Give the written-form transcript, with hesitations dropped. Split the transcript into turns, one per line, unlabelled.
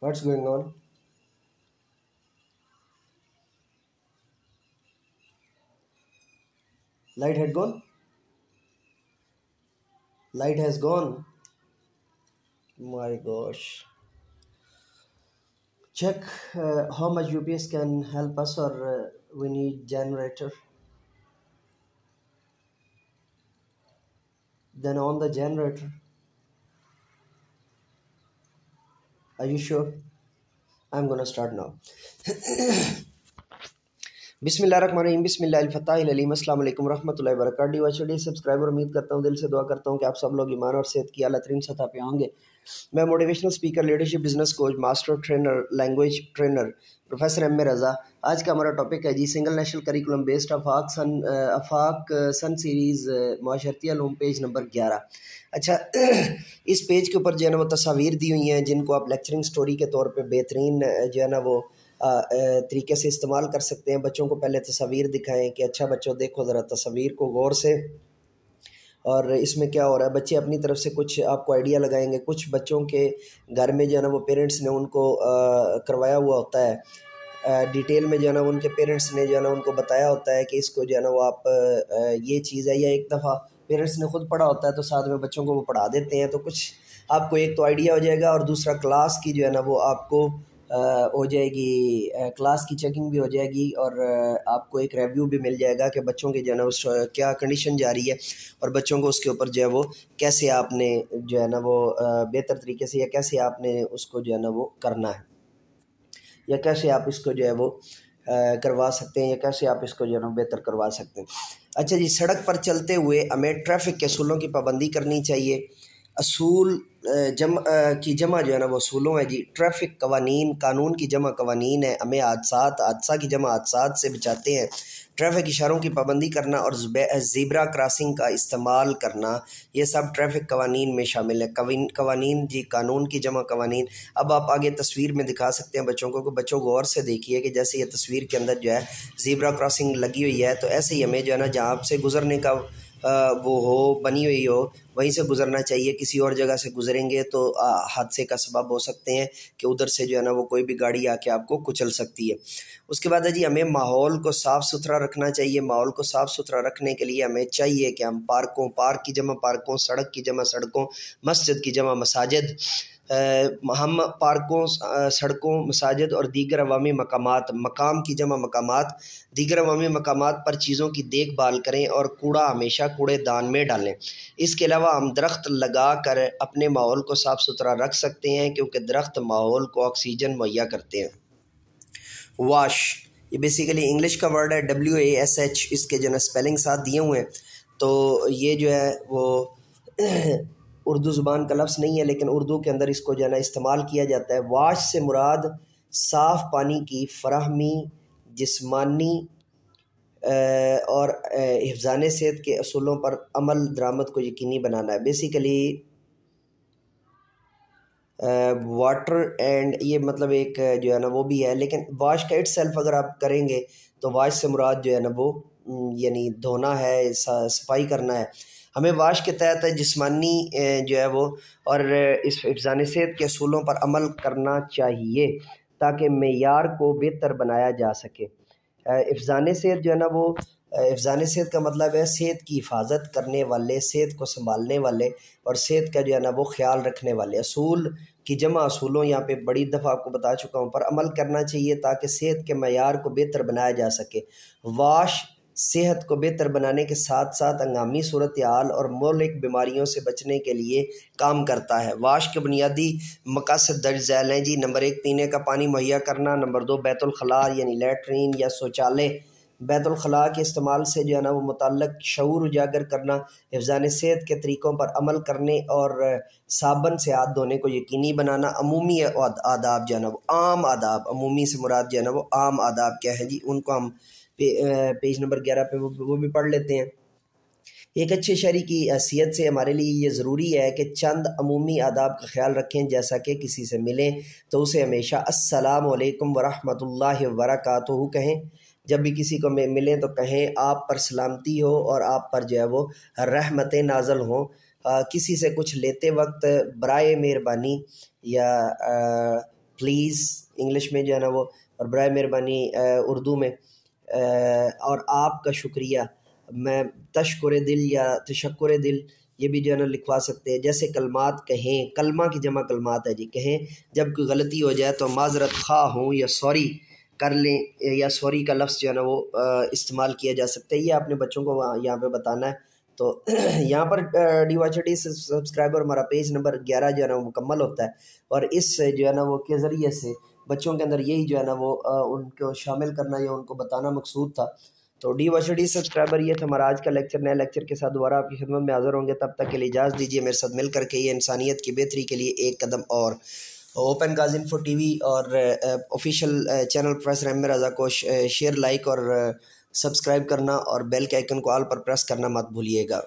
What's going on? Light had gone? Light has gone. My gosh. Check how much UPS can help us, or we need generator. Then on the generator. Are you sure? I'm gonna start now. बिस्मिल्लाहिर्रहमानिर्रहीम बिस्मिल्लाहिल-फताहिल-अलीम अस्सलाम वालेकुम रहमतुल्लाहि व बरकातहू। चलिए subscriber, उम्मीद करता हूँ, दिल से दुआ करता हूँ कि आप सब लोग ईमान और सेहत की आला तरीन सतह पे होंगे। मैं motivational speaker, leadership, business coach, master trainer, language trainer professor M A Raza. आज का हमारा टॉपिक है जी single national curriculum based Afaq sun series माशरती अलूम, पेज नंबर 11। अच्छा, इस पेज के ऊपर जो है ना वो तस्वीर दी हुई हैं, जिनको आप लेक्चरिंग स्टोरी के तौर पे बेहतरीन जो है ना वो तरीके से इस्तेमाल कर सकते हैं। बच्चों को पहले तस्वीर दिखाएं कि अच्छा बच्चों देखो ज़रा तस्वीर को गौर से, और इसमें क्या हो रहा है। बच्चे अपनी तरफ से कुछ आपको आइडिया लगाएंगे। कुछ बच्चों के घर में जो है ना वो पेरेंट्स ने उनको करवाया हुआ होता है, डिटेल में जो है ना उनके पेरेंट्स ने जो है ना उनको बताया होता है कि इसको जो है ना वो आप ये चीज़ है, या एक दफ़ा पेरेंट्स ने खुद पढ़ा होता है तो साथ में बच्चों को वो पढ़ा देते हैं। तो कुछ आपको एक तो आइडिया हो जाएगा, और दूसरा क्लास की जो है ना वो आपको हो जाएगी, क्लास की चेकिंग भी हो जाएगी, और आपको एक रिव्यू भी मिल जाएगा कि बच्चों के जो है ना उस क्या कंडीशन जा रही है, और बच्चों को उसके ऊपर जो है वो कैसे आपने जो है ना वो बेहतर तरीके से, या कैसे आपने उसको जो है ना वो करना है, या कैसे आप इसको जो है वो करवा सकते हैं, या कैसे आप इसको जो है ना बेहतर करवा सकते हैं। अच्छा जी, सड़क पर चलते हुए हमें ट्रैफिक के असूलों की पाबंदी करनी चाहिए। असूल की जमा जो है ना वो असूलों है जी। ट्रैफिक कवानीन, कानून की जमा कवानीन है। हमें हादसा की जमा हादसात से बचाते हैं। ट्रैफिक इशारों की पाबंदी करना और ज़ीब्रा क्रॉसिंग का इस्तेमाल करना, ये सब ट्रैफिक कवानीन में शामिल है। कवानीन जी, कानून की जमा कवानीन। अब आप आगे तस्वीर में दिखा सकते हैं बच्चों को, कि बच्चों गौर से देखिए कि जैसे ये तस्वीर के अंदर जो है ज़ीब्रा क्रॉसिंग लगी हुई है, तो ऐसे ही हमें जो है ना जहाँ से गुजरने का वो हो, बनी हुई हो, वहीं से गुजरना चाहिए। किसी और जगह से गुजरेंगे तो हादसे का सबब हो सकते हैं कि उधर से जो है ना वो कोई भी गाड़ी आके आपको कुचल सकती है। उसके बाद है जी, हमें माहौल को साफ़ सुथरा रखना चाहिए। माहौल को साफ़ सुथरा रखने के लिए हमें चाहिए कि हम पार्क की जमा पार्कों, सड़क की जमा सड़कों, मस्जिद की जमा मसाजिद, हम पार्कों, सड़कों, मसाजिद और दीगर अवामी मकामात, मकाम की जमा मकामात, दीगर अवामी मकामात पर चीज़ों की देखभाल करें, और कूड़ा हमेशा कूड़ेदान में डालें। इसके अलावा हम दरख्त लगा कर अपने माहौल को साफ़ सुथरा रख सकते हैं, क्योंकि दरख्त माहौल को ऑक्सीजन मुहैया करते हैं। वाश, ये बेसिकली इंग्लिश का वर्ड है, WASH। इसके जो है स्पेलिंग साथ दिए हुए हैं, तो ये जो है वो उर्दू ज़ुबान का लफ्ज़ नहीं है, लेकिन उर्दू के अंदर इसको जो है ना इस्तेमाल किया जाता है। वाश से मुराद साफ़ पानी की फराहमी, जिस्मानी और हिफ़्ज़ाने सेहत के असूलों पर अमल दरामद को यकीनी बनाना है। बेसिकली वाटर एंड, ये मतलब एक जो है ना वो भी है, लेकिन वाश का इट सेल्फ अगर आप करेंगे तो वाश से मुराद जो है ना वो यानी धोना है, सफाई करना है। हमें वाश के तहत जिस्मानी जो है वो और इस हिफ़्ज़ाने सेहत के असूलों पर अमल करना चाहिए, ताकि मेयार को बेहतर बनाया जा सके। हिफ़्ज़ाने सेहत जो है ना वो, हिफ़्ज़ाने सेहत का मतलब है सेहत की हिफाजत करने वाले, सेहत को संभालने वाले, और सेहत का जो है ना वो ख्याल रखने वाले। असूल की जमा असूलों, यहाँ पे बड़ी दफ़ा आपको बता चुका हूँ, पर अमल करना चाहिए ताकि सेहत के मयार को बेहतर बनाया जा सके। वाश सेहत को बेहतर बनाने के साथ साथ हंगामी सूरत हाल और मौलिक बीमारियों से बचने के लिए काम करता है। वाश के बुनियादी मकासद दर्ज झैल हैं जी। नंबर 1, पीने का पानी मुहैया करना। नंबर 2, बैतुल खला यानी लैट्रीन या शौचालय। बैतुल खला के इस्तेमाल से जो है ना वो मुतल्लक शऊर उजागर करना, हिफ़्ज़ाने सेहत के तरीक़ों पर अमल करने और साबन से हाथ धोने को यकीनी बनाना। अमूमी आदाब जो है ना वो आम आदाब, अमूमी से मुराद जो है ना वो आम आदाब क्या है जी, उनको हम पेज नंबर 11 पे वो भी पढ़ लेते हैं। एक अच्छे शहरी की हैसियत से हमारे लिए ये ज़रूरी है कि चंद अमूमी आदाब का ख्याल रखें, जैसा कि किसी से मिलें तो उसे हमेशा अस्सलामु अलैकुम वरहमतुल्लाहि वबरकातुहू कहें। जब भी किसी को मिलें तो कहें आप पर सलामती हो और आप पर जो है वो रहमतें नाज़िल हों। کسی سے کچھ لیتے وقت برائے مہربانی یا پلیز انگلش میں جو ہے نا وہ، اور برائے مہربانی اردو میں، اور آپ کا شکریہ میں تشکر دل یا تشکر دل یہ بھی جو ہے نا لکھوا سکتے ہیں. جیسے کلمات کہیں، کلمہ کی جمع کلمات ہے جی، کہیں جب کوئی غلطی ہو جائے تو معذرت خواہ ہوں یا سوری کر لیں، یا سوری کا لفظ جو ہے نا وہ استعمال کیا جا سکتا ہے. یہ اپنے بچوں کو یہاں پہ بتانا ہے. تو یہاں پر ڈی واچ ڈی سبسکرائبر ہمارا پیج نمبر 11 جو ہے نا وہ مکمل ہوتا ہے، اور اس سے جو ہے نا وہ کے ذریعے سے بچوں کے اندر یہی جو ہے نا وہ ان کو شامل کرنا یا ان کو بتانا مقصود تھا. تو ڈی واچ ڈی سبسکرائبر یہ تھا ہمارا آج کا لیکچر. نئے لیکچر کے ساتھ دوبارہ آپ کی خدمت میں حاضر ہوں گے. تب تک کے لیے اجازت دیجیے. میرے ساتھ مل کر کے یہ انسانیت کی بہتری کے لیے ایک قدم اور. اوپن غازی انفو ٹی وی اور official channel professor Ahmad Raza کو شیئر، لائک اور سبسکرائب کرنا، اور بیل کے آئیکن کو آل پر پریس کرنا مت بھولیے گا.